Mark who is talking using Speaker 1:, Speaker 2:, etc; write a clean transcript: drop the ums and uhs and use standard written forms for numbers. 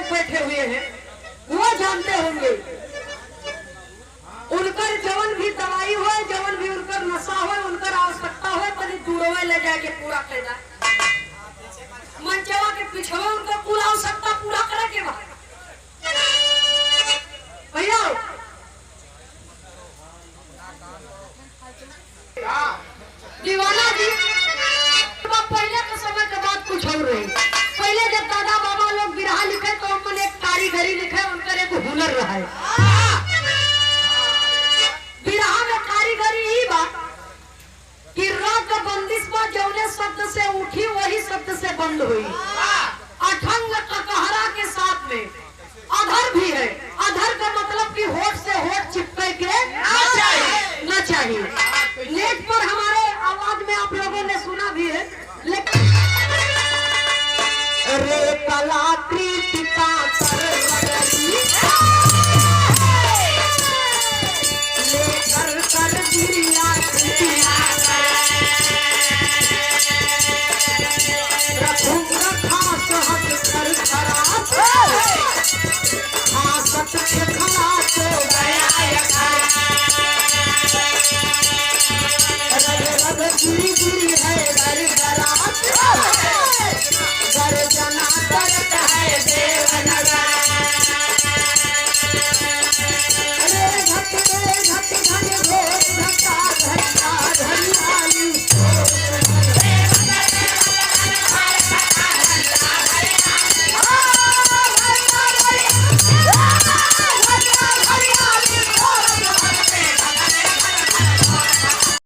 Speaker 1: लोग बैठे हुए हैं वो जानते होंगे। उनकर जवन भी दवाई हो, जवन भी उनकर नशा हो, उनकर आवश्यकता हो, तभी दूरवे ले जाके पूरा कर जाए। मंचवा के पीछे उनको पूरा आवश्यकता पूरा करे के बाद भैया दीवाना जी पहले के समय के बात कुछ और रही। पहले जब दादा बाबा लोग बिरहा लिखे तो उन्होंने एक कारीगरी लिखे, उनका एक हुनर रहा है। बिरहा में कारीगरी ही बात कि राग बंदिश में जौने शब्द से उठी वही शब्द से बंद हुई। अठंग ककहरा